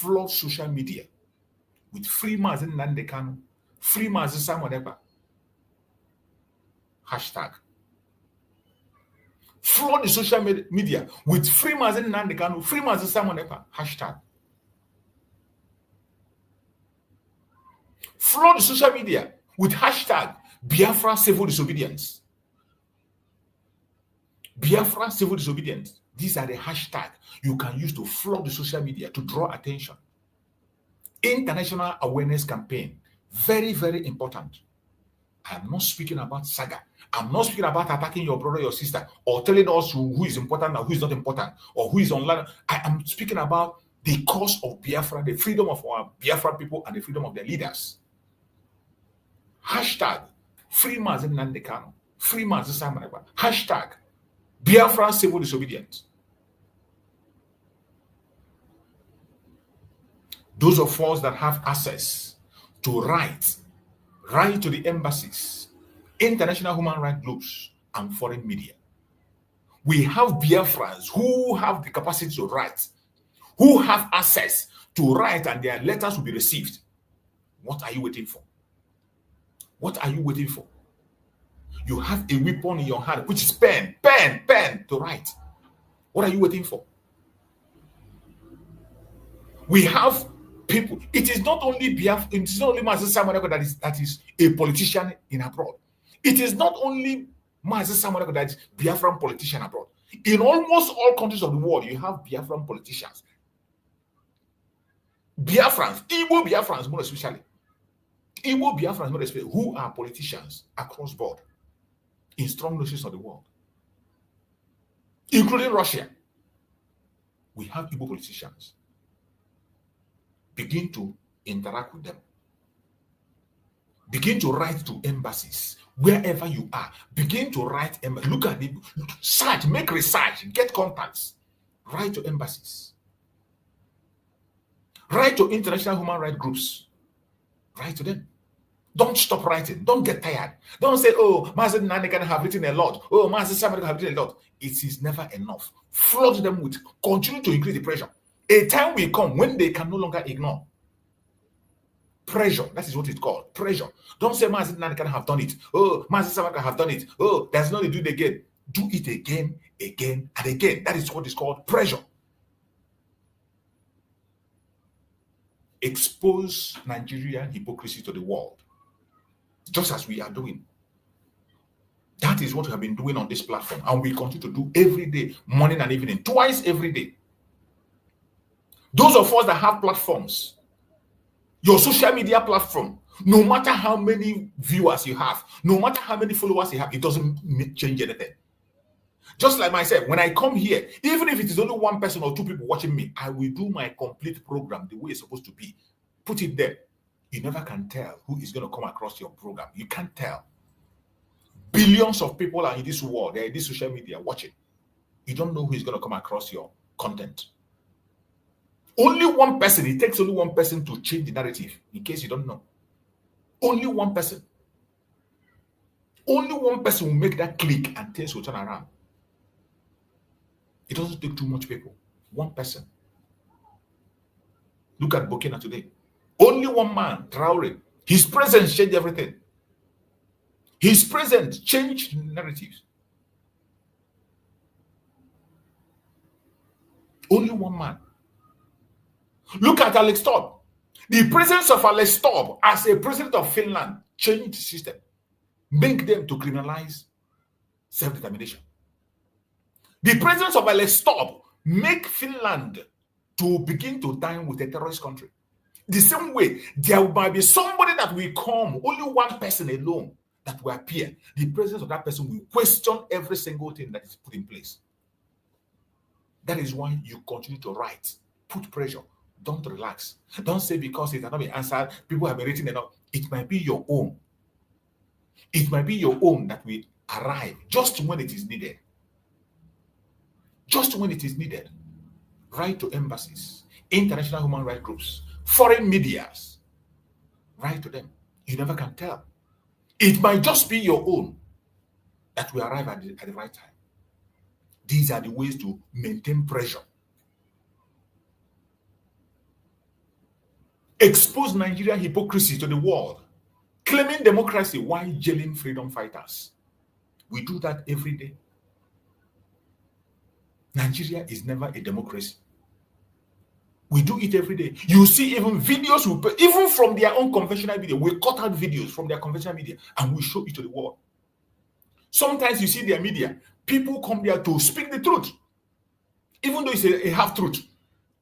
flood social media with free Mazi Nnamdi Kanu, free Mazi Simon Ekpa. Hashtag. Flood the social media with free Mazi Nnamdi Kanu, free Mazi Simon Ekpa. Hashtag. Flood the social media with hashtag Biafra civil disobedience. Biafra civil disobedience. These are the hashtags you can use to flood the social media to draw attention. International awareness campaign. Very, very important. I'm not speaking about saga. I'm not speaking about attacking your brother, your sister, or telling us who is important and who is not important, or who is online. I am speaking about the cause of Biafra, the freedom of our Biafra people, and the freedom of their leaders. Hashtag free Mazi Nnamdi Kanu, free Mazi Simon Ekpa. Hashtag Biafra civil disobedience. Those of us that have access to write to the embassies, international human rights groups, and foreign media. We have Biafrans who have the capacity to write, who have access to write, and their letters will be received. What are you waiting for? What are you waiting for? You have a weapon in your hand, which is pen to write. What are you waiting for? We have people. It is not only Biafra, it is not only Mazi Simon Ekpa that is a politician in abroad. It is not only Mazi Simon Ekpa that is Biafran politician abroad. In almost all countries of the world, you have Biafran politicians. Biafrans, Igbo Biafrans more especially. Igbo Biafrans more especially, who are politicians across board in strong nations of the world, including Russia. We have Igbo politicians. Begin to interact with them. Begin to write to embassies wherever you are. Begin to write. Look at it. Search, make research, get contacts. Write to embassies. Write to international human rights groups. Write to them. Don't stop writing. Don't get tired. Don't say, oh, Mazi Nnamdi Kanu have written a lot. Oh, Mazi Simon have written a lot. It is never enough. Flood them with, continue to increase the pressure. A time will come when they can no longer ignore. Pressure, that is what it's called. Pressure. Don't say Mazi Nnamdi Kanu have done it. Oh, Mazi Simon have done it. Oh, there's no need to do it again. Do it again, and again. That is what is called pressure. Expose Nigerian hypocrisy to the world. Just as we are doing. That is what we have been doing on this platform. And we continue to do every day, morning and evening, twice every day. Those of us that have platforms, your social media platform, no matter how many viewers you have, no matter how many followers you have, it doesn't change anything. Just like myself, when I come here, even if it is only one person or two people watching me, I will do my complete program the way it's supposed to be. Put it there. You never can tell who is going to come across your program. You can't tell. Billions of people are in this world, they're in this social media watching. You don't know who is going to come across your content. Only one person, it takes only one person to change the narrative, in case you don't know. Only one person. Only one person will make that click and things will turn around. It doesn't take too much people. One person. Look at Burkina today. Only one man, Traore. His presence changed everything. His presence changed narratives. Only one man. Look at Alex Todd. The presence of Alex Todd as a president of Finland changed the system. Make them to criminalize self-determination. The presence of Alex Todd make Finland to begin to dine with a terrorist country. The same way, there might be somebody that will come, only one person alone that will appear. The presence of that person will question every single thing that is put in place. That is why you continue to write. Put pressure. Don't relax. Don't say because it cannot be answered, people have been written enough. It might be your own. It might be your own that will arrive just when it is needed. Just when it is needed. Write to embassies, international human rights groups, foreign medias. Write to them. You never can tell. It might just be your own that will arrive at the right time. These are the ways to maintain pressure. expose Nigeria hypocrisy to the world, claiming democracy while jailing freedom fighters. We do that every day. Nigeria is never a democracy. We do it every day. You see even videos, even from their own conventional media, we cut out videos from their conventional media and we show it to the world. Sometimes you see their media, people come there to speak the truth, even though it's a half-truth.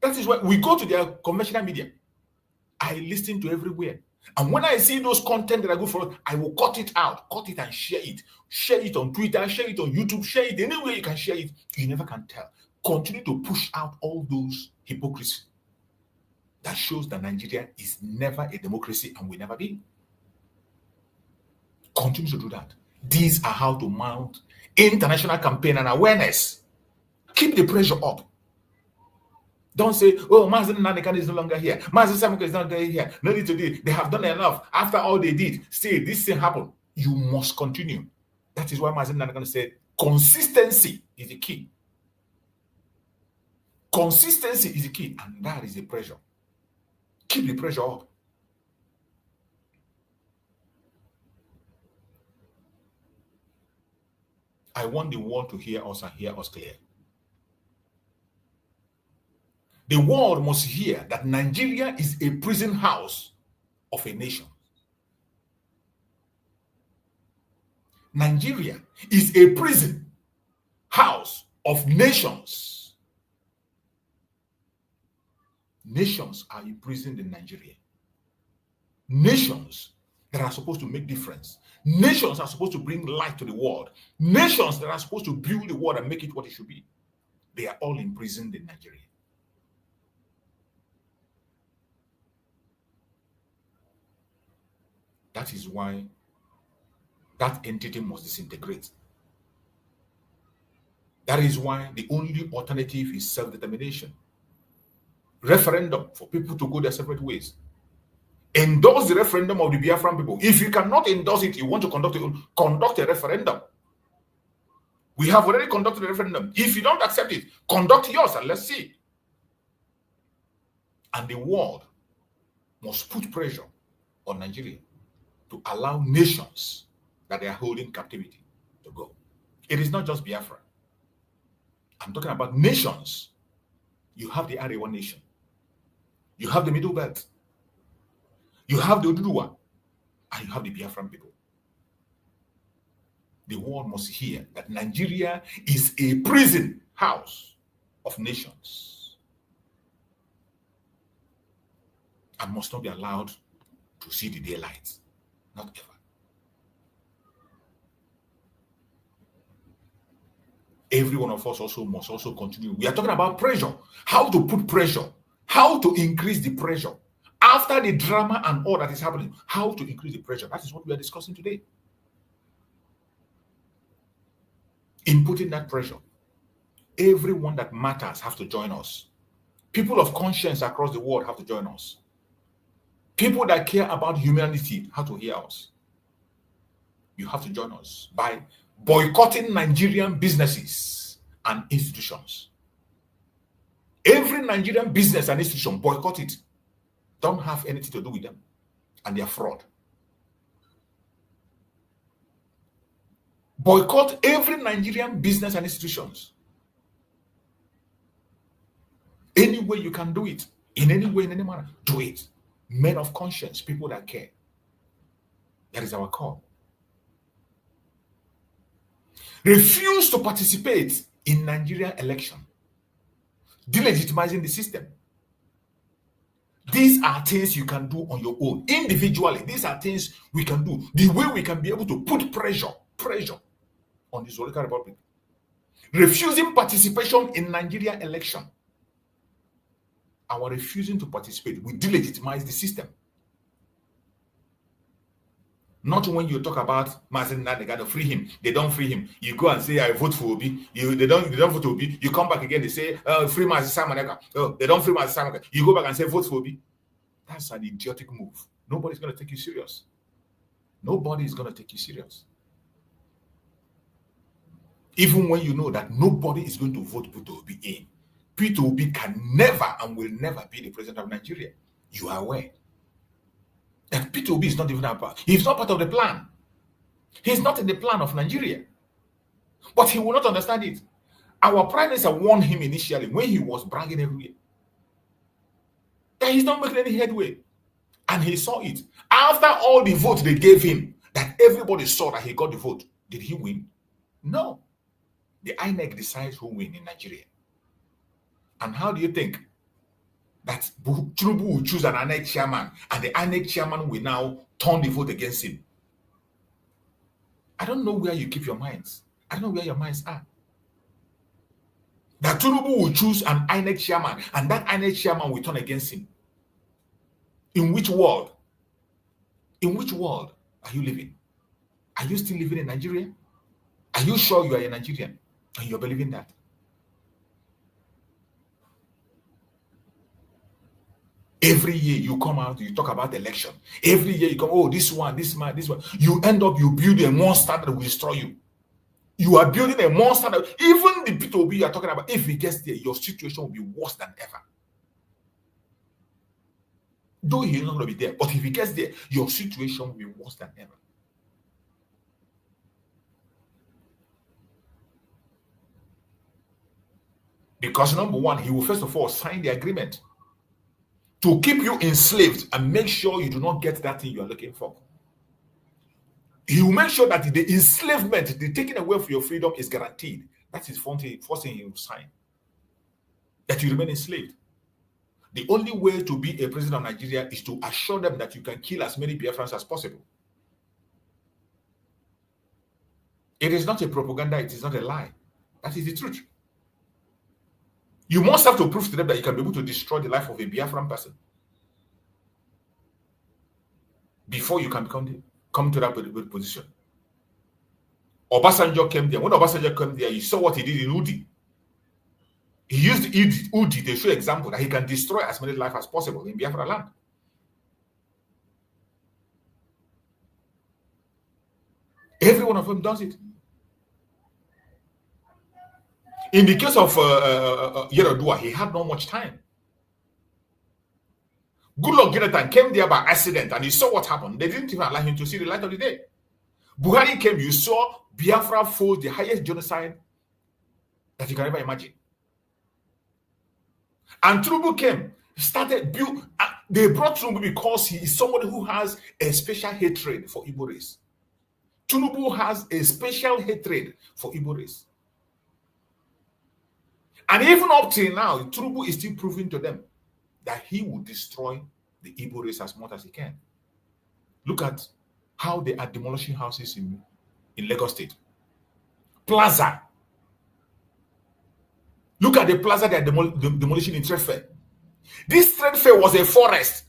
That is why we go to their conventional media. I listen to everywhere. And when I see those content that are good for us, I will cut it out, cut it and share it. Share it on Twitter, share it on YouTube, share it anywhere you can share it. You never can tell. Continue to push out all those hypocrisy. That shows that Nigeria is never a democracy and will never be. Continue to do that. These are how to mount international campaign and awareness. Keep the pressure up. Don't say, oh, Mazi Nnamdi Kanu is no longer here. Mazi Nnamdi Kanu is not here. No need to do it. They have done enough. After all they did, still this thing happened. You must continue. That is why Mazi Nnamdi Kanu said, consistency is the key. Consistency is the key, and that is the pressure. Keep the pressure up. I want the world to hear us and hear us clear. The world must hear that Nigeria is a prison house of a nation. Nigeria is a prison house of nations. Nations are imprisoned in Nigeria. Nations that are supposed to make difference. Nations are supposed to bring light to the world. Nations that are supposed to build the world and make it what it should be. They are all imprisoned in Nigeria. That is why that entity must disintegrate. That is why the only alternative is self-determination. Referendum for people to go their separate ways. Endorse the referendum of the Biafran people. If you cannot endorse it, you want to conduct a referendum. We have already conducted a referendum. If you don't accept it, conduct yours and let's see. And the world must put pressure on Nigeria to allow nations that they are holding captivity to go. It is not just Biafra. I'm talking about nations. You have the Arewa nation. You have the Middle Belt. You have the Oduduwa. And you have the Biafran people. The world must hear that Nigeria is a prison house of nations and must not be allowed to see the daylight. Not ever. Every one of us must also continue. We are talking about pressure. How to put pressure. How to increase the pressure. After the drama and all that is happening, how to increase the pressure. That is what we are discussing today. In putting that pressure, everyone that matters have to join us. People of conscience across the world have to join us. People that care about humanity have to hear us. You have to join us by boycotting Nigerian businesses and institutions. Every Nigerian business and institution, boycott it. Don't have anything to do with them. And they are fraud. Boycott every Nigerian business and institutions. Any way you can do it, in any way, in any manner, do it. Men of conscience, people that care. That is our call. Refuse to participate in Nigerian election, delegitimizing the system. These are things you can do on your own, individually. These are things we can do. The way we can be able to put pressure on the Zolika Republic. Refusing participation in Nigerian election. Our refusing to participate, we delegitimize the system. Not when you talk about Mazi Nnamdi Kanu, free him. They don't free him. You go and say, I vote for Obi. They don't vote for Obi. You come back again, they say, free Mazi Nnamdi Kanu. They don't free Mazi Nnamdi Kanu. You go back and say, vote for Obi. That's an idiotic move. Nobody's going to take you serious. Nobody is going to take you serious. Even when you know that nobody is going to vote Peter Obi in. Peter Obi can never and will never be the president of Nigeria. You are aware. That P2B is not even a part. He's not part of the plan. He's not in the plan of Nigeria. But he will not understand it. Our prime minister warned him initially when he was bragging everywhere that he's not making any headway. And he saw it. After all the votes they gave him, that everybody saw that he got the vote, did he win? No. The INEC decides who wins in Nigeria. And how do you think that Tinubu will choose an INEC chairman and the INEC chairman will now turn the vote against him? I don't know where you keep your minds. I don't know where your minds are. That Tinubu will choose an INEC chairman and that INEC chairman will turn against him. In which world? In which world are you living? Are you still living in Nigeria? Are you sure you are a Nigerian and you're believing that? Every year you come out, you talk about election. Every year you come, oh, this one, this man, this one. You end up, you build a monster that will destroy you. You are building a monster that, even the P2B you are talking about, if he gets there, your situation will be worse than ever. Though he's not going to be there, but if he gets there, your situation will be worse than ever. Because number one, he will first of all sign the agreement to keep you enslaved and make sure you do not get that thing you are looking for. He will make sure that the enslavement, the taking away of your freedom is guaranteed. That is forcing you to sign. That you remain enslaved. The only way to be a president of Nigeria is to assure them that you can kill as many Biafrans as possible. It is not a propaganda, it is not a lie. That is the truth. You must have to prove to them that you can be able to destroy the life of a Biafran person before you can come to that position. Obasanjo came there. When Obasanjo came there, you saw what he did in Udi. He used Udi to show example that he can destroy as many lives as possible in Biafra land. Every one of them does it. In the case of Yerodua, he had not much time. Goodluck Jonathan came there by accident and he saw what happened. They didn't even allow him to see the light of the day. Buhari came, you saw Biafra forced the highest genocide that you can ever imagine. And Tinubu came, they brought Tinubu because he is somebody who has a special hatred for Igbo race. Tinubu has a special hatred for Igbo race. And even up till now, Tinubu is still proving to them that he will destroy the Igbo race as much as he can. Look at how they are demolishing houses in Lagos State. Plaza. Look at the plaza they are demolishing in Trade Fair. This Trade Fair was a forest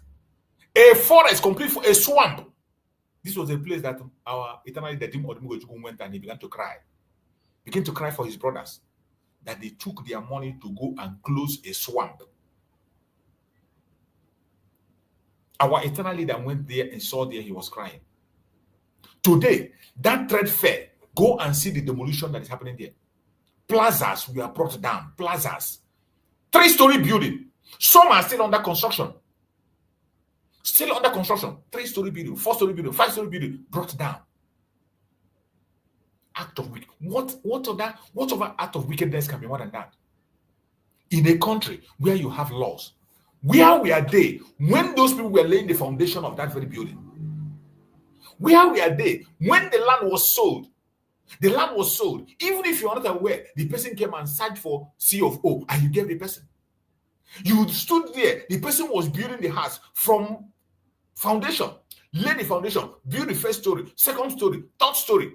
complete for a swamp. This was a place that our eternally Dedim Odumugojuku went and he began to cry. Began to cry for his brothers that they took their money to go and close a swamp. Our eternal leader went there and saw there he was crying. Today, that Trade Fair, go and see the demolition that is happening there. Plazas were brought down. Plazas. 3-story building. Some are still under construction. Still under construction. 3-story building, 4-story building, 5-story building brought down. Act of wickedness. What other act of wickedness can be more than that? In a country where you have laws. Where were they when those people were laying the foundation of that very building? Where were they when the land was sold? The land was sold. Even if you're not aware, the person came and searched for C of O and you gave the person. You stood there. The person was building the house from foundation. Lay the foundation. Build the first story, second story, third story.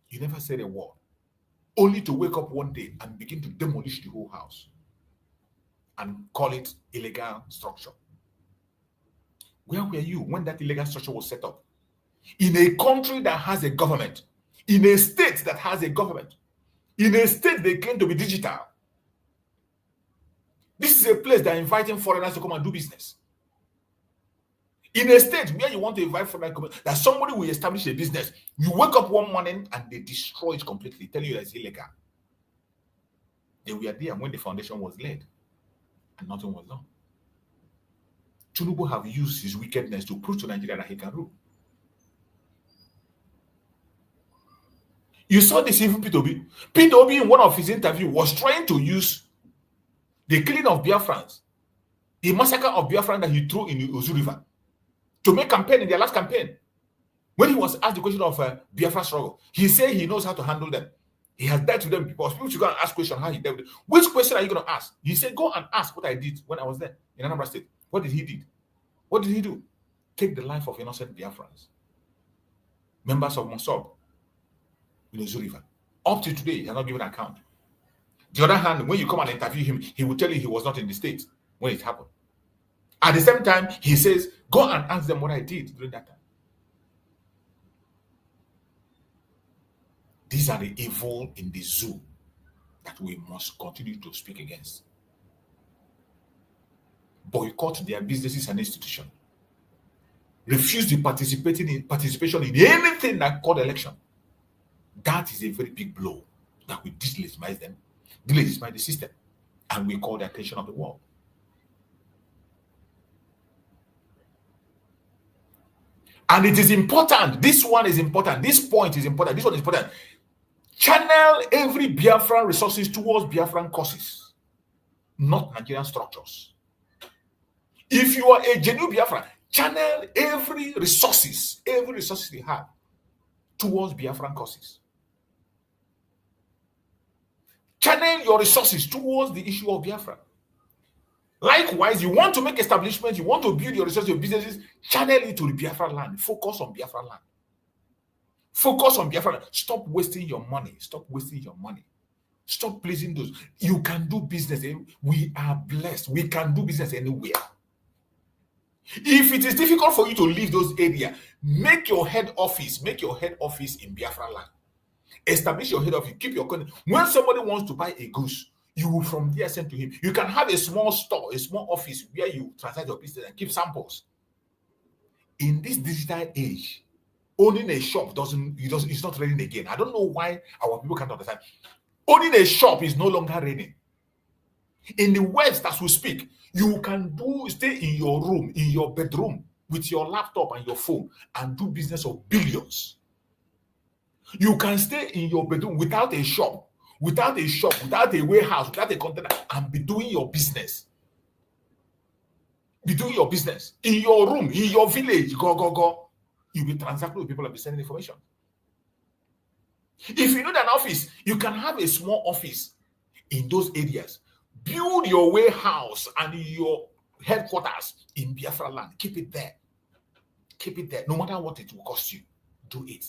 You never said a word. Only to wake up one day and begin to demolish the whole house and call it illegal structure. Where were you when that illegal structure was set up? In a country that has a government, in a state that has a government, in a state they claim to be digital. This is a place that are inviting foreigners to come and do business. In a state where you want to invite foreigners, that somebody will establish a business, you wake up one morning and they destroy it completely, telling you that it's illegal. They were there when the foundation was laid and nothing was done. Tinubu have used his wickedness to prove to Nigeria that he can rule. You saw this even P2B. P2B in one of his interviews was trying to use the killing of Biafrans, the massacre of Biafrans that he threw in the Ozu River, to make campaign in their last campaign. When he was asked the question of Biafra struggle, he said he knows how to handle them. He has dealt with them before. People should go and ask questions how he dealt with them. Which question are you going to ask? He said, go and ask what I did when I was there in Anambra State. What did he do? What did he do? Take the life of innocent Biafrans, members of Mossab in the Ozu River. Up to today, he has not given an account. The other hand, when you come and interview him, he will tell you he was not in the state when it happened. At the same time, he says, go and ask them what I did during that time. These are the evil in the zoo that we must continue to speak against. Boycott their businesses and institutions. Refuse the participation in anything that called election. That is a very big blow that will delegitimize them, delegitimize the system, and we call the attention of the world. And it is important. This one is important. This point is important. This one is important. Channel every Biafran resources towards Biafran causes, not Nigerian structures. If you are a genuine Biafran, channel every resources they have towards Biafran causes. Channel your resources towards the issue of Biafra. Likewise, you want to make establishments, you want to build your resources, your businesses, channel it to the Biafra land. Focus on Biafra land. Focus on Biafra land. Stop wasting your money. Stop wasting your money. Stop pleasing those. You can do business. We are blessed. We can do business anywhere. If it is difficult for you to leave those areas, make your head office in Biafra land. Establish your head office. Keep your content. When somebody wants to buy a goose, you will from there send to him. You can have a small store, a small office where you transact your business and keep samples. In this digital age, owning a shop it's not raining again. I don't know why our people can't understand. Owning a shop is no longer raining. In the West, as we speak, you can stay in your room, in your bedroom, with your laptop and your phone and do business of billions. You can stay in your bedroom without a shop, without a warehouse, without a container, and be doing your business. Be doing your business in your room, in your village. Go. You'll be transacting with people and be sending information. If you need an office, you can have a small office in those areas. Build your warehouse and your headquarters in Biafra land. Keep it there. Keep it there. No matter what it will cost you, do it.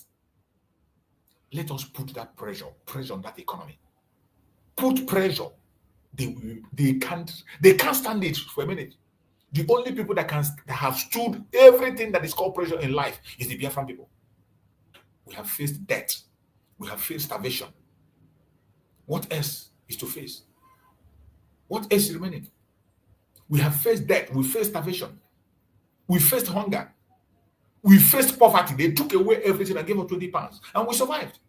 Let us put that pressure on that economy. Put pressure. They can't stand it for a minute. The only people that have stood everything that is called pressure in life is the Biafran people. We have faced death. We have faced starvation. What else is to face? What else is remaining? We have faced death. We faced starvation. We faced hunger. We faced poverty. They took away everything and gave us 20 pounds. And we survived.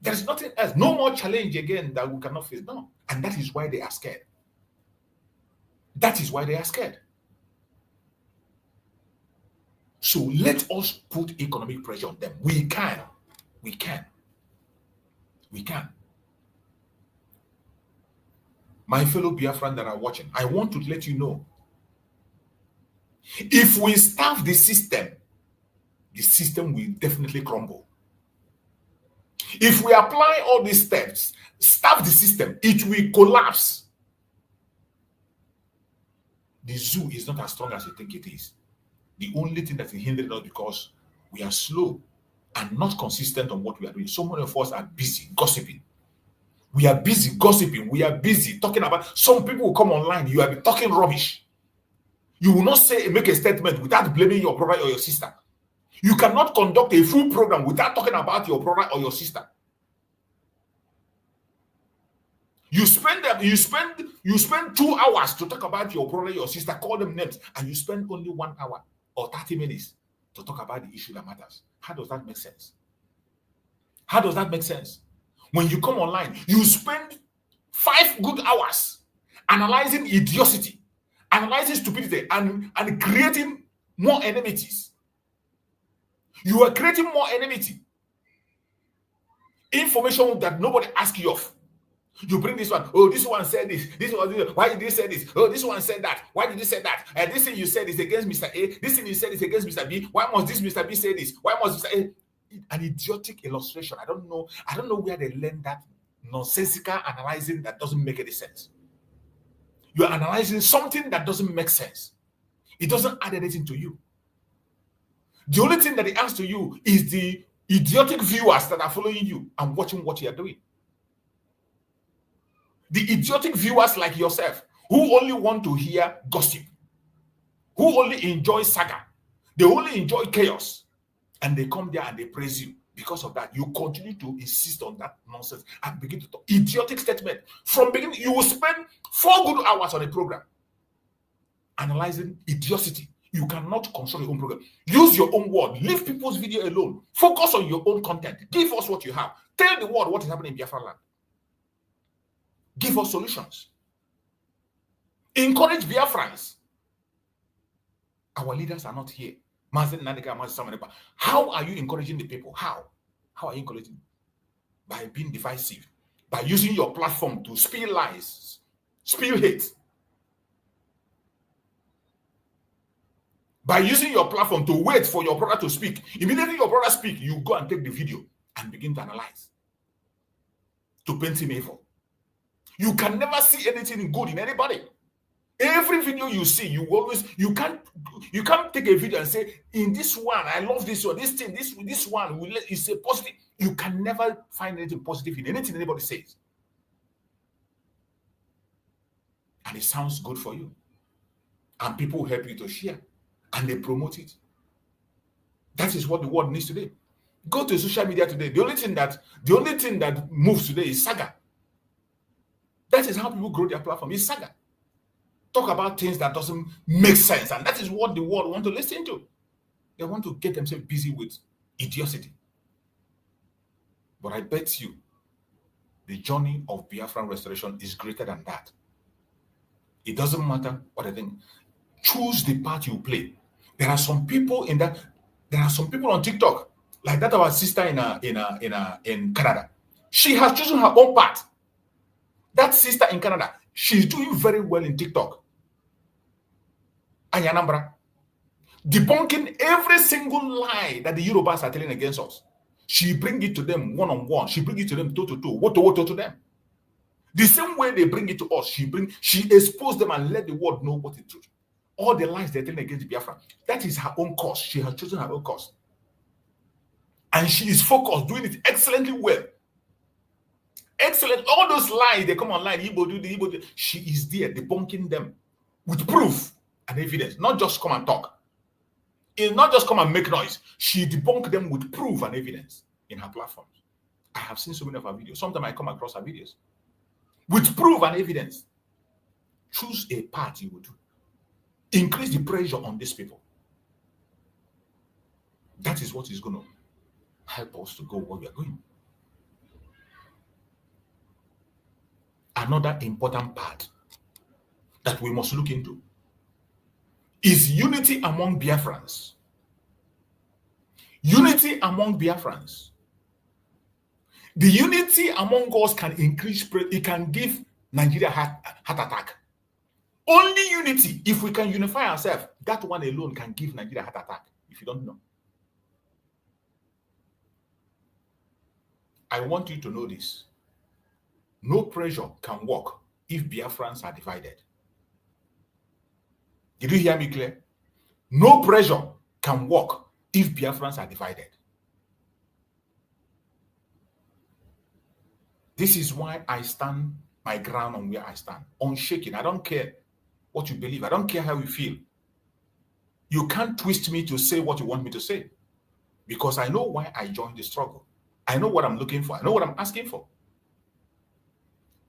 There is nothing else. No more challenge again that we cannot face. No. And that is why they are scared. That is why they are scared. So let us put economic pressure on them. We can. We can. We can. My fellow Biafran that are watching, I want to let you know, if we starve the system will definitely crumble. If we apply all these steps, starve the system, it will collapse. The zoo is not as strong as you think it is. The only thing that is hindering us because we are slow and not consistent on what we are doing. So many of us are busy gossiping. We are busy gossiping. We are busy talking about. Some people will come online. You will be talking rubbish. You will not make a statement without blaming your brother or your sister. You cannot conduct a full program without talking about your brother or your sister. You spend 2 hours to talk about your brother or your sister, call them names, and you spend only 1 hour or 30 minutes to talk about the issue that matters. How does that make sense? How does that make sense? When you come online, you spend 5 good hours analyzing idiocy analyzing stupidity and creating more enmities. You are creating more enmity. Information that nobody asks you of. You bring this one. Oh, this one said this. This one. Why did they say this? Oh, this one said that. Why did they say that? This thing you said is against Mr. A. This thing you said is against Mr. B. Why must this Mr. B say this? Why must Mr. A? An idiotic illustration. I don't know where they learned that nonsensical analyzing that doesn't make any sense. You are analyzing something that doesn't make sense. It doesn't add anything to you. The only thing that it adds to you is the idiotic viewers that are following you and watching what you are doing. The idiotic viewers like yourself who only want to hear gossip, who only enjoy saga, they only enjoy chaos, and they come there and they praise you. Because of that, you continue to insist on that nonsense and begin to talk idiotic statement. From beginning, you will spend 4 good hours on a program analyzing idiocy. You cannot control your own program. Use your own word. Leave people's video alone. Focus on your own content. Give us what you have. Tell the world what is happening in Biafra land. Give us solutions. Encourage Biafrans. Our leaders are not here. Mazi Nnamdi Kanu. How are you encouraging the people? How? How are you encouraging? By being divisive. By using your platform to spill lies, spill hate. By using your platform to wait for your brother to speak. Immediately your brother speaks, you go and take the video and begin to analyze. To paint him evil. You can never see anything good in anybody. Every video you see, you can't take a video and say, in this one, I love this one, this thing, this one is a positive. You can never find anything positive in anything anybody says. And it sounds good for you. And people help you to share. And they promote it. That is what the world needs today. Go to social media today. The only thing that moves today is saga. That is how people grow their platform. It's saga. Talk about things that doesn't make sense, and that is what the world want to listen to. They want to get themselves busy with idiocy. But I bet you, the journey of Biafran restoration is greater than that. It doesn't matter what I think. Choose the part you play. There are some people in that. There are some people on TikTok, like that our sister in Canada. She has chosen her own part. That sister in Canada, she's doing very well in TikTok. Anyanambra, debunking every single lie that the Yorubas are telling against us. She bring it to them one-on-one. She bring it to them toe-to-toe, woto to them. The same way they bring it to us, she expose them and let the world know what is truth. All the lies they're telling against Biafra, that is her own cause. She has chosen her own cause. And she is focused, doing it excellently well. Excellent. All those lies, they come online, Igbo do. She is there debunking them with proof and evidence. Not just come and talk. It's not just come and make noise. She debunked them with proof and evidence in her platforms. I have seen so many of her videos. Sometimes I come across her videos. With proof and evidence. Choose a part you will do. Increase the pressure on these people. That is what is going to help us to go where we are going. Another important part that we must look into is unity among Biafrans. Unity among Biafrans. The unity among us can increase, it can give Nigeria heart attack. Only unity, if we can unify ourselves, that one alone can give Nigeria heart attack, if you don't know. I want you to know this. No pressure can work if Biafrans are divided. Did you hear me clear? No pressure can work if Biafrans are divided. This is why I stand my ground on where I stand, unshaken. I don't care what you believe. I don't care how you feel. You can't twist me to say what you want me to say, because I know why I joined the struggle. I know what I'm looking for. I know what I'm asking for.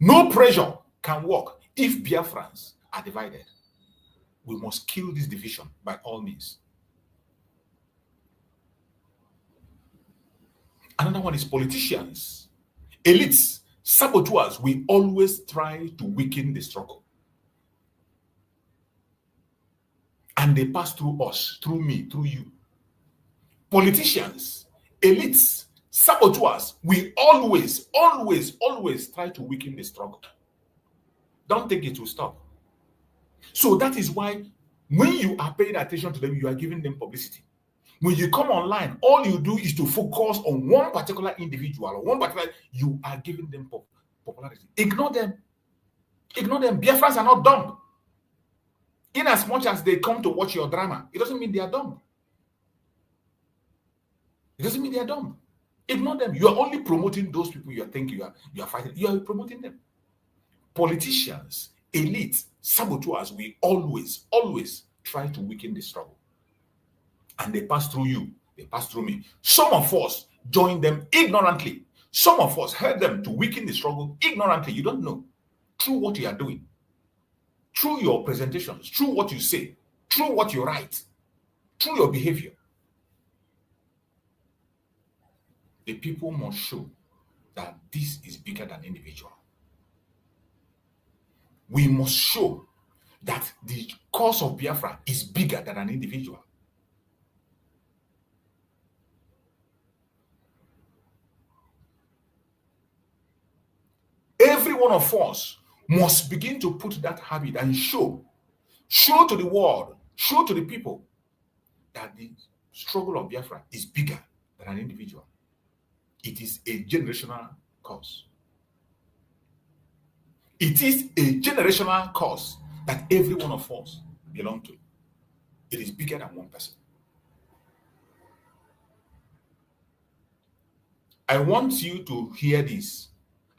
No pressure can work if Biafrans are divided. We must kill this division by all means. Another one is politicians, elites, saboteurs. We always try to weaken the struggle. and they pass through us, through me, through you. Politicians, elites, saboteurs, we always try to weaken the struggle. Don't think it will stop. So that is why when you are paying attention to them, you are giving them publicity. When you come online, all you do is to focus on one particular individual or one particular, you are giving them popularity. Ignore them. Ignore them. Biafrans are not dumb. In as much as they come to watch your drama, it doesn't mean they are dumb. It doesn't mean they are dumb. Ignore them. You are only promoting those people you think you are fighting. You are promoting them. Politicians, elites, saboteurs, we always try to weaken the struggle. And they pass through you. They pass through me. Some of us join them ignorantly. Some of us help them to weaken the struggle ignorantly. You don't know. Through what you are doing. Through your presentations. Through what you say. Through what you write. Through your behavior. The people must show that this is bigger than individual. We must show that the cause of Biafra is bigger than an individual. Every one of us must begin to put that habit and show to the world, show to the people that the struggle of Biafra is bigger than an individual. It is a generational cause. It is a generational cause that every one of us belong to. It is bigger than one person. I want you to hear this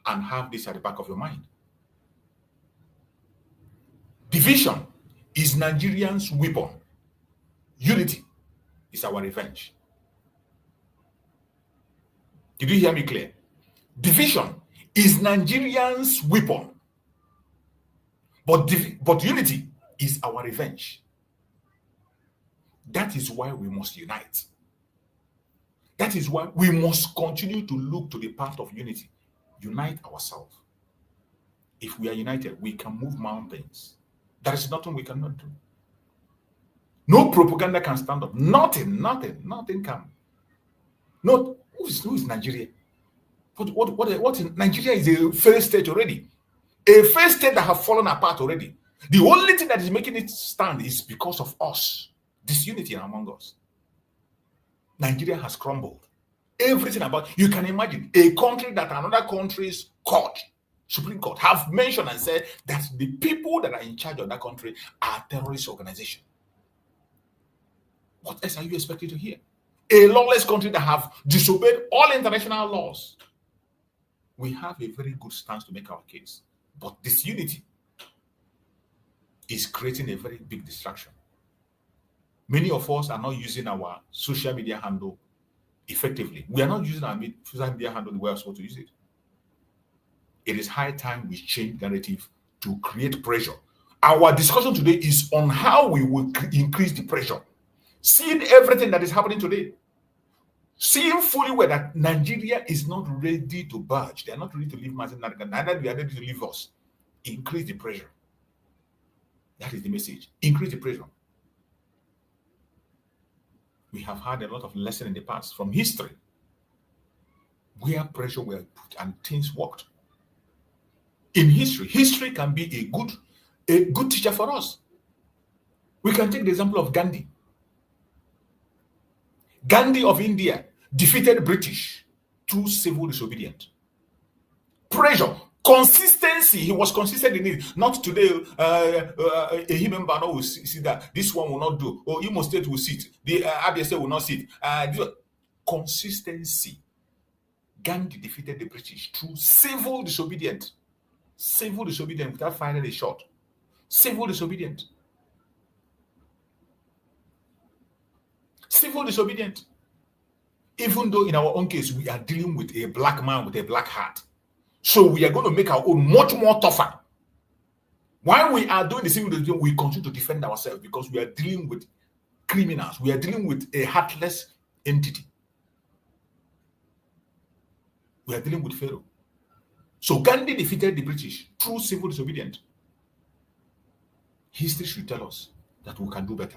and have this at the back of your mind. Division is Nigerians' weapon. Unity is our revenge. Did you hear me clear? Division is Nigerians' weapon. But unity is our revenge. That is why we must unite. That is why we must continue to look to the path of unity. Unite ourselves. If we are united, we can move mountains. There is nothing we cannot do. No propaganda can stand up. Nothing can. Who is Nigeria? What Nigeria is a failed state already. A failed state that have fallen apart already. The only thing that is making it stand is because of us. Disunity among us. Nigeria has crumbled. Everything about, you can imagine a country that another country's court, Supreme Court, have mentioned and said that the people that are in charge of that country are terrorist organization. What else are you expected to hear? A lawless country that have disobeyed all international laws. We have a very good stance to make our case. But disunity is creating a very big distraction. Many of us are not using our social media handle effectively. We are not using our social media handle the way we're supposed to use it. It is high time we change narrative to create pressure. Our discussion today is on how we will increase the pressure. Seeing everything that is happening today, seeing fully well that Nigeria is not ready to budge. They are not ready to leave Mazi Nnamdi Kanu. Neither they are ready to leave us. Increase the pressure. That is the message. Increase the pressure. We have had a lot of lessons in the past from history where pressure were put and things worked. In history can be a good teacher for us. We can take the example of Gandhi. Gandhi of India defeated British through civil disobedience. Pressure, consistency. He was consistent in it. Not today. A human being will see that this one will not do. Or Imo State will sit. The ABSA will not sit. Consistency. Gandhi defeated the British through civil disobedience. Civil disobedience without firing a shot. Civil disobedience. Civil disobedience. Even though in our own case, we are dealing with a black man with a black heart. So we are going to make our own much more tougher. While we are doing the civil disobedience, we continue to defend ourselves because we are dealing with criminals. We are dealing with a heartless entity. We are dealing with Pharaoh. So Gandhi defeated the British through civil disobedience. History should tell us that we can do better.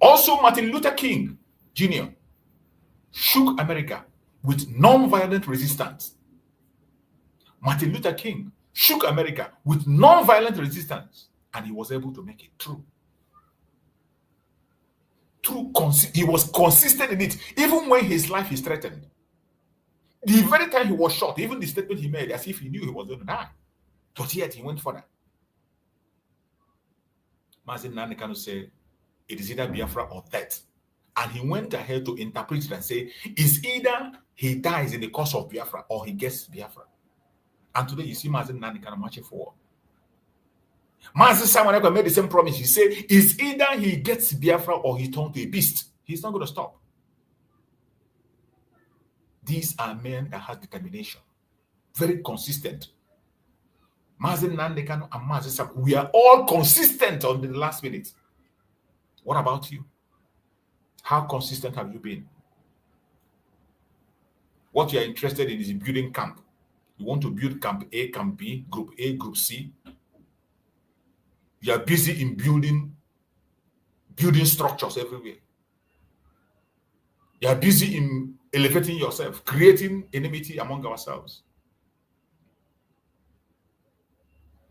Also, Martin Luther King Jr. shook America with non-violent resistance. Martin Luther King shook America with non-violent resistance, and he was able to make it through. He was consistent in it, even when his life is threatened. The very time he was shot, even the statement he made, as if he knew he was going to die, but yet he went further. Mazi Nnamdi Kanu said, it is either Biafra or death. And he went ahead to interpret it and say, it's either he dies in the cause of Biafra or he gets Biafra. And today you see Mazi Nnamdi Kanu marching forward. Mazi Simon made the same promise. He said, it's either he gets Biafra or he turns to a beast. He's not going to stop. These are men that have determination, very consistent. Mazi Nnamdi Kanu and Mazi Simon, we are all consistent on the last minute. What about you? How consistent have you been? What you are interested in is building camp. You want to build camp A, camp B, group A, group C. You are busy in building structures everywhere. You are busy in elevating yourself, creating enmity among ourselves.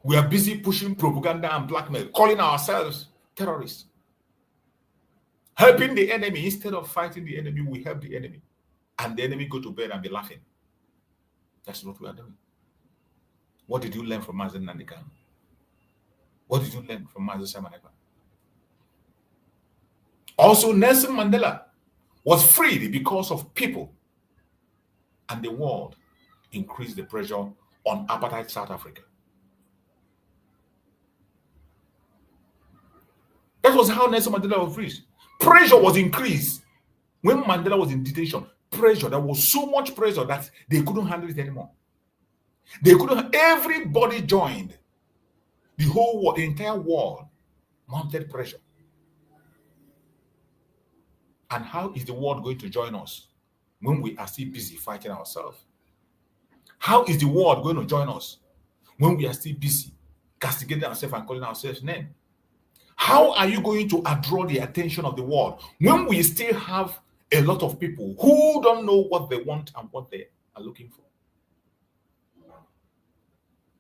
We are busy pushing propaganda and blackmail, calling ourselves terrorists. Helping the enemy instead of fighting the enemy, we help the enemy. And the enemy go to bed and be laughing. That's what we are doing. What did you learn from Mazi Nnamdi Kanu? What did you learn from Mazi Simon? Also, Nelson Mandela was freed because of people, and the world increased the pressure on apartheid South Africa. That was how Nelson Mandela was freed. Pressure was increased when Mandela was in detention. Pressure, there was so much pressure that they couldn't handle it anymore. They couldn't. Everybody joined. The whole world, the entire world mounted pressure. And how is the world going to join us when we are still busy fighting ourselves? How is the world going to join us when we are still busy castigating ourselves and calling ourselves names? How are you going to draw the attention of the world when we still have a lot of people who don't know what they want and what they are looking for?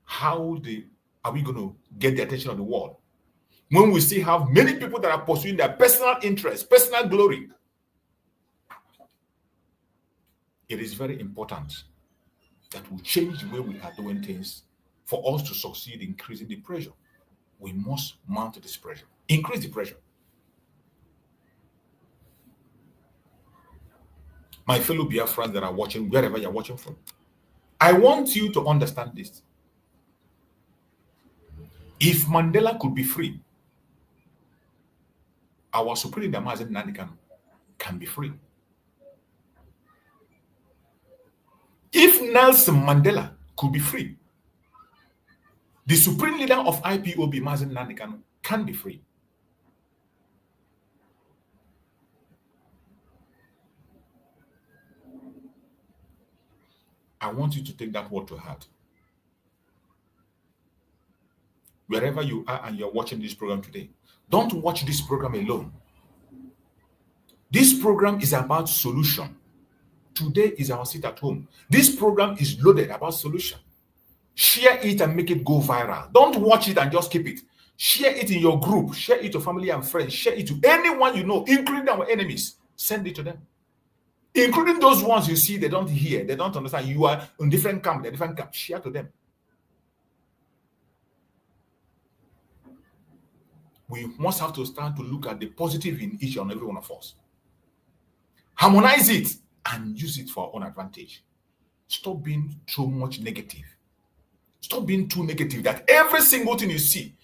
How are we going to get the attention of the world when we still have many people that are pursuing their personal interests, personal glory? It is very important that we change the way we are doing things for us to succeed in increasing the pressure. We must mount this pressure, increase the pressure. My fellow Biafrans that are watching, wherever you're watching from, I want you to understand this. If Mandela could be free, our supreme leader Mazi Nnamdi Kanu can be free. If Nelson Mandela could be free, the supreme leader of IPOB, Mazi Nnamdi Kanu, can be free. I want you to take that word to heart. Wherever you are and you're watching this program today, don't watch this program alone. This program is about solution. Today is our sit at home. This program is loaded about solution. Share it and make it go viral. Don't watch it and just keep it. Share it in your group. Share it to family and friends. Share it to anyone you know, including our enemies. Send it to them. Including those ones you see, they don't hear, they don't understand. You are in different camp, they're different camp. Share to them. We must have to start to look at the positive in each and every one of us. Harmonize it and use it for our own advantage. Stop being too much negative. Stop being too negative that every single thing you see.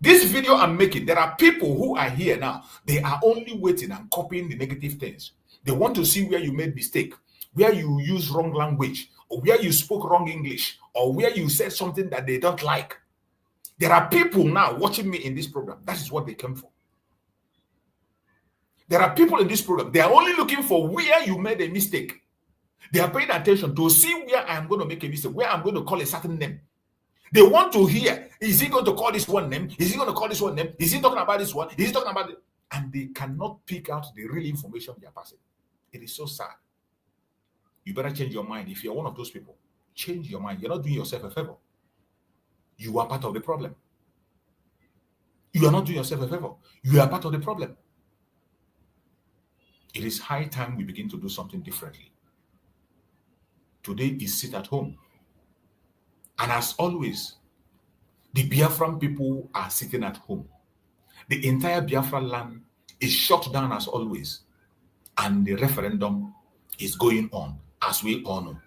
This video I'm making, there are people who are here now. They are only waiting and copying the negative things. They want to see where you made mistake, where you use wrong language, or where you spoke wrong English, or where you said something that they don't like. There are people now watching me in this program. That is what they came for. There are people in this program. They are only looking for where you made a mistake. They are paying attention to see where I am going to make a mistake, where I'm going to call a certain name. They want to hear, is he going to call this one name? Is he going to call this one name? Is he talking about this one? Is he talking about it? and they cannot pick out the real information they are passing. It is so sad. You better change your mind. If you're one of those people, change your mind. You're not doing yourself a favor. You are part of the problem. You are not doing yourself a favor. You are part of the problem. It is high time we begin to do something differently. Today is sit at home. And as always, the Biafran people are sitting at home. The entire Biafra land is shut down as always. And the referendum is going on, as we all know.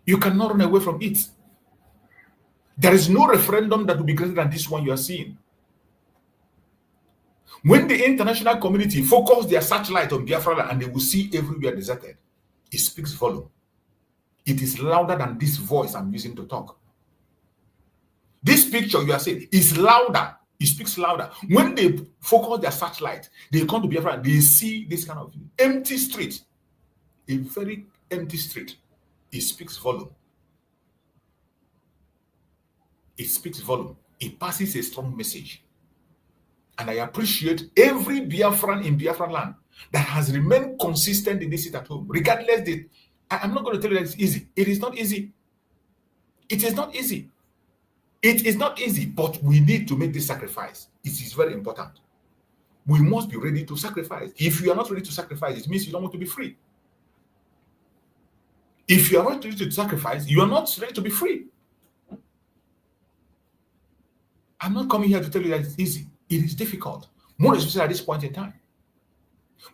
You cannot run away from it. There is no referendum that will be greater than this one you are seeing. When the international community focus their searchlight on Biafra and they will see everywhere deserted, it speaks volume. It is louder than this voice I'm using to talk. This picture you are seeing is louder. It speaks louder. When they focus their searchlight, they come to Biafra and they see this kind of empty street, a very empty street. It speaks volume. It speaks volume. It passes a strong message. And I appreciate every Biafran in Biafra land that has remained consistent in this sit at home. Regardless, I'm not going to tell you that it's easy. It is not easy. It is not easy. It is not easy, but we need to make this sacrifice. It is very important. We must be ready to sacrifice. If you are not ready to sacrifice, it means you don't want to be free. If you are not ready to sacrifice, you are not ready to be free. I'm not coming here to tell you that it's easy. It is difficult, more especially at this point in time.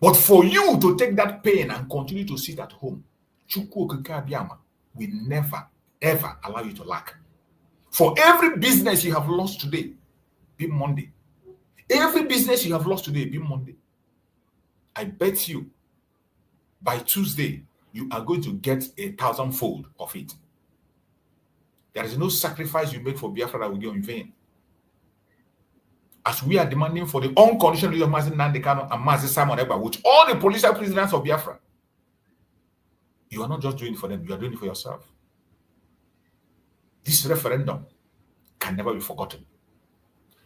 But for you to take that pain and continue to sit at home, Chukwu Okike Abiyama will never, ever allow you to lack. For every business you have lost today, be Monday. Every business you have lost today, be Monday. I bet you, by Tuesday, you are going to get 1,000-fold of it. There is no sacrifice you make for Biafra that will go in vain. As we are demanding for the unconditional release of Mazi Nnamdi Kanu and Mazi Simon Ekpa, which all the political prisoners of Biafra, you are not just doing it for them, you are doing it for yourself. This referendum can never be forgotten.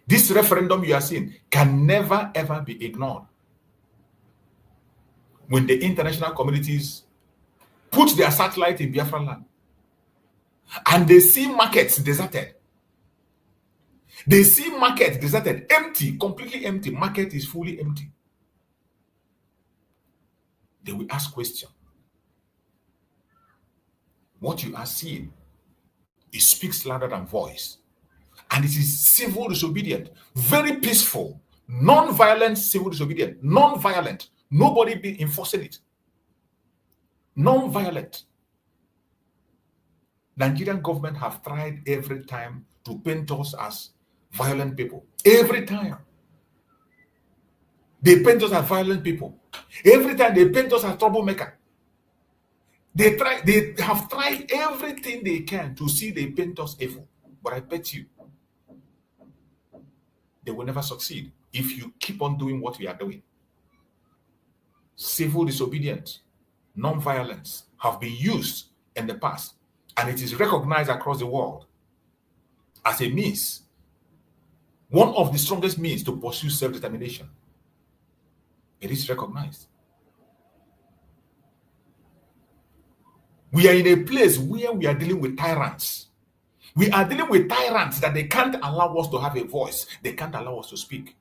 This referendum you are seeing can never ever be ignored. When the international communities put their satellite in Biafra land and they see markets deserted, they see market deserted, empty, completely empty. Market is fully empty. They will ask questions. What you are seeing, it speaks louder than voice. And it is civil disobedience, very peaceful, non-violent civil disobedience, non-violent. Nobody be enforcing it. Non-violent. Nigerian government have tried every time to paint us as violent people. Every time. They paint us as violent people. Every time they paint us as troublemaker. They have tried everything they can to see they paint us evil. But I bet you, they will never succeed if you keep on doing what we are doing. Civil disobedience, non-violence have been used in the past, and it is recognized across the world as a means, one of the strongest means to pursue self-determination. It is recognized. We are in a place where we are dealing with tyrants. We are dealing with tyrants that they can't allow us to have a voice. They can't allow us to speak.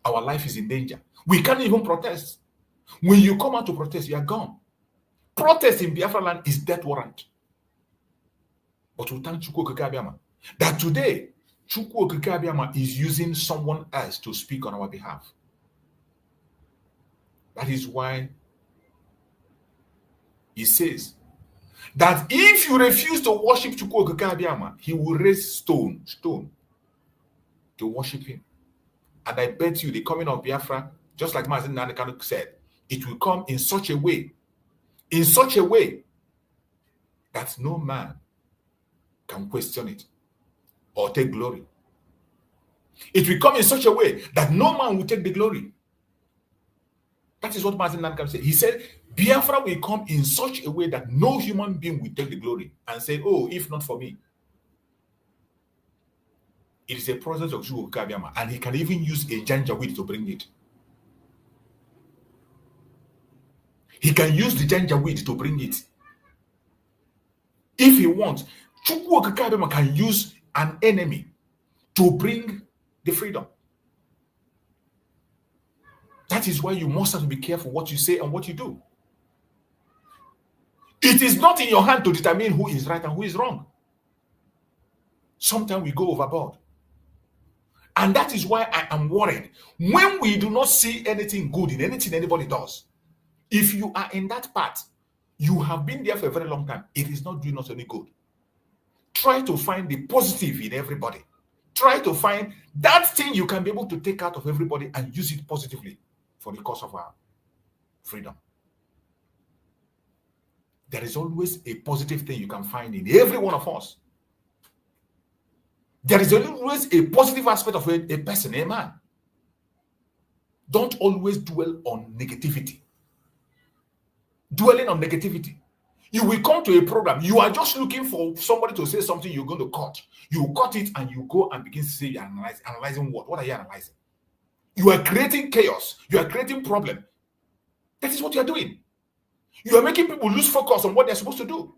Our life is in danger. We can't even protest. When you come out to protest, you are gone. Protest in Biafra land is death warrant. But we thank Chukwu Okike Abiyama that today, Chukwu Okike Abiyama is using someone else to speak on our behalf. That is why he says that if you refuse to worship Chukwu Okike Abiyama, he will raise stone to worship him. And I bet you the coming of Biafra, just like Mazi Nnamdi Kanu said, it will come in such a way that no man can question it or take glory. It will come in such a way that no man will take the glory. That is what Mazi Nnamdi Kanu said. He said, Biafra will come in such a way that no human being will take the glory and say, oh, if not for me. It is a process of Chukwukabiama, and he can even use a janjaweed to bring it. He can use the janjaweed to bring it. If he wants, Chukwukabiama can use an enemy to bring the freedom. That is why you must have to be careful what you say and what you do. It is not in your hand to determine who is right and who is wrong. Sometimes we go overboard. And that is why I am worried. When we do not see anything good in anything anybody does, if you are in that path, you have been there for a very long time, it is not doing us any good. Try to find the positive in everybody. Try to find that thing you can be able to take out of everybody and use it positively for the cause of our freedom. There is always a positive thing you can find in every one of us. There is always a positive aspect of a person, a man. Don't always dwell on negativity. Dwelling on negativity. You will come to a program, you are just looking for somebody to say something you're going to cut. You cut it and you go and begin to say you're analyzing what? What are you analyzing? You are creating chaos. You are creating problem. That is what you are doing. You are making people lose focus on what they're supposed to do.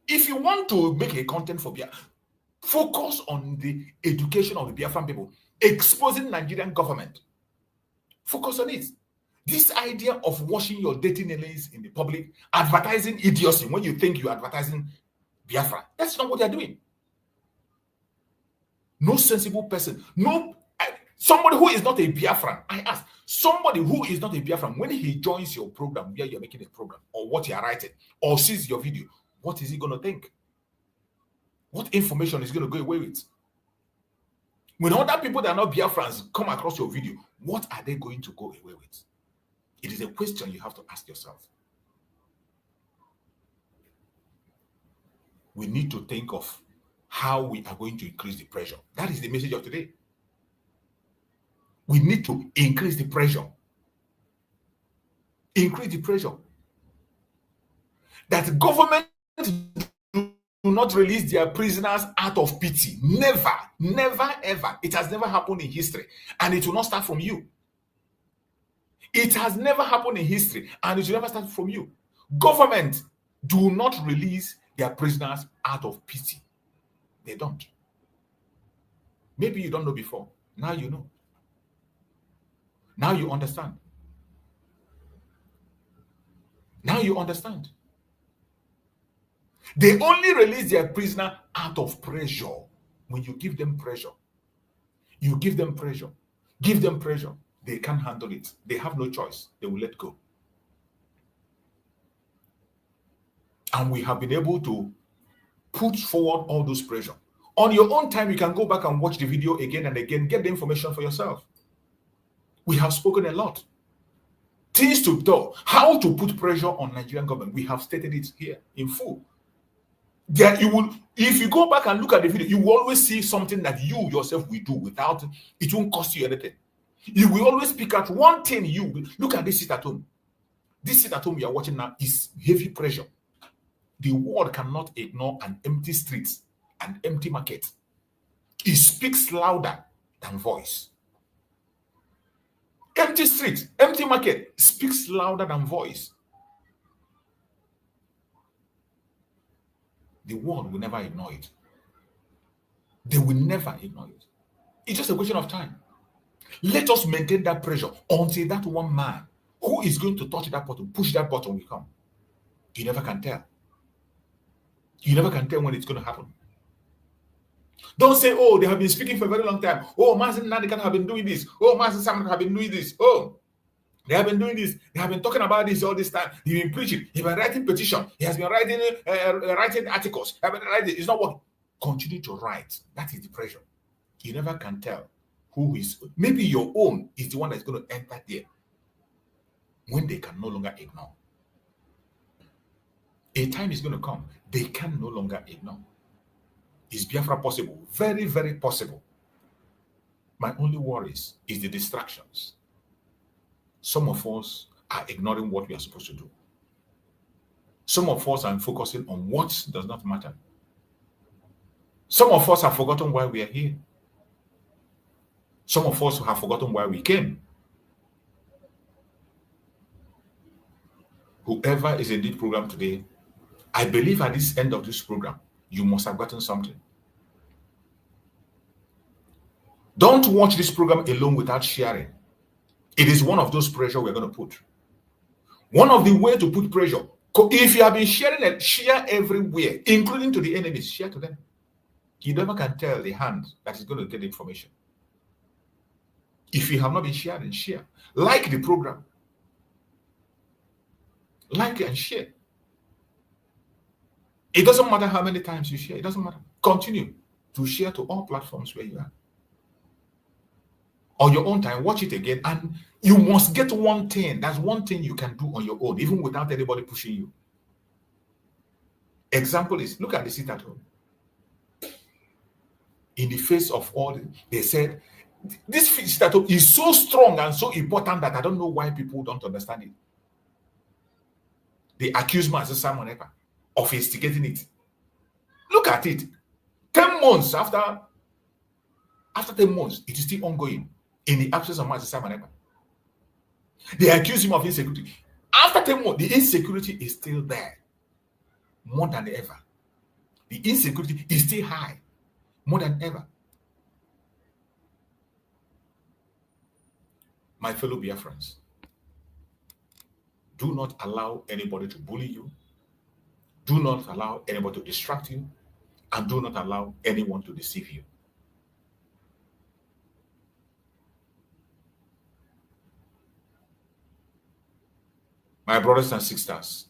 If you want to make a content for Biafra, focus on the education of the Biafran people, exposing Nigerian government. Focus on it. This idea of washing your dirty nails in the public, advertising idiocy when you think you're advertising Biafra, that's not what they're doing. No sensible person, somebody who is not a Biafran, I ask, somebody who is not a Biafran, when he joins your program where you're making a program, or what you're writing, or sees your video, what is he going to think? What information is going to go away with? When other people that are not Biafrans come across your video, what are they going to go away with? It is a question you have to ask yourself. We need to think of how we are going to increase the pressure. That is the message of today. We need to increase the pressure. Increase the pressure. That government do not release their prisoners out of pity. Never, never, ever. It has never happened in history. And it will not start from you. It has never happened in history. And it will never start from you. Government do not release their prisoners out of pity. They don't. Maybe you don't know before. Now you know. Now you understand. Now you understand. They only release their prisoner out of pressure. When you give them pressure, you give them pressure, give them pressure, they can't handle it. They have no choice. They will let go. And we have been able to put forward all those pressure. On your own time, you can go back and watch the video again and again, get the information for yourself. We have spoken a lot. Things to do, how to put pressure on Nigerian government. We have stated it here in full. There you will, if you go back and look at the video, you will always see something that you yourself will do without it won't cost you anything. You will always pick out one thing. You look at this sit at home. This sit at home you are watching now is heavy pressure. The world cannot ignore an empty street, an empty market. It speaks louder than voice. Empty street, empty market speaks louder than voice. The world will never ignore it. They will never ignore it. It's just a question of time. Let us maintain that pressure until that one man who is going to touch that button, push that button will come. You never can tell. You never can tell when it's going to happen. Don't say, oh, they have been speaking for a very long time. Oh, Mazi Nnamdi Kanu have been doing this. Oh, Mazi Nnamdi have been doing this. Oh, they have been doing this. They have been talking about this all this time. He's been preaching. He's been writing petition. He has been writing articles. It's not working. Continue to write. That is the pressure. You never can tell who is. Maybe your own is the one that's going to enter there when they can no longer ignore. A time is going to come. They can no longer ignore. Is Biafra possible? Very, very possible. My only worries is the distractions. Some of us are ignoring what we are supposed to do. Some of us are focusing on what does not matter. Some of us have forgotten why we are here. Some of us have forgotten why we came. Whoever is in this program today, I believe at this end of this program, you must have gotten something. Don't watch this program alone without sharing. It is one of those pressure we're going to put. One of the ways to put pressure, if you have been sharing it, share everywhere, including to the enemies, share to them. You never can tell the hand that is going to get the information. If you have not been sharing, share. Like the program. Like and share. It doesn't matter how many times you share. It doesn't matter. Continue to share to all platforms where you are. On your own time, watch it again. And you must get one thing. That's one thing you can do on your own, even without anybody pushing you. Example is, look at the sit at home. In the face of all, they said, this sit at home is so strong and so important that I don't know why people don't understand it. They accuse Mazi Nnamdi Kanu of instigating it. Look at it. 10 months after 10 months, it is still ongoing in the absence of Mazi Nnamdi Kanu. They accuse him of insecurity. After 10 months, the insecurity is still there. More than ever. The insecurity is still high. More than ever. My fellow Biafrans, do not allow anybody to bully you. Do not allow anybody to distract you. And do not allow anyone to deceive you. My brothers and sisters,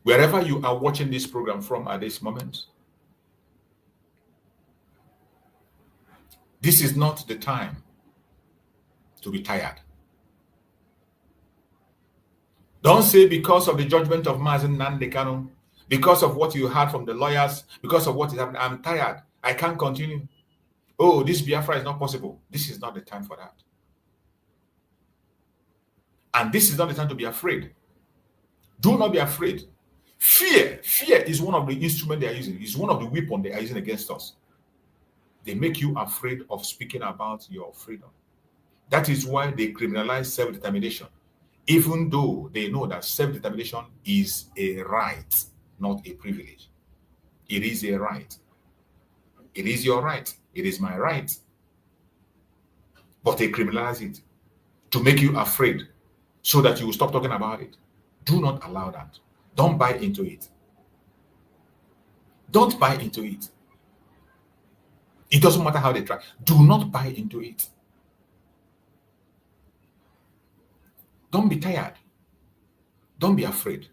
wherever you are watching this program from at this moment, this is not the time to be tired. Don't say because of the judgment of Mazi Nnamdi Kanu, because of what you heard from the lawyers, because of what is happening, I'm tired. I can't continue. Oh, this Biafra is not possible. This is not the time for that. And this is not the time to be afraid. Do not be afraid. Fear is one of the instruments they are using. It's one of the weapons they are using against us. They make you afraid of speaking about your freedom. That is why they criminalize self-determination, even though they know that self-determination is a right, not a privilege. It is a right. It is your right. It is my right. But they criminalize it to make you afraid so that you will stop talking about it. Do not allow that. Don't buy into it. Don't buy into it. It doesn't matter how they try. Do not buy into it. Don't be tired. Don't be afraid.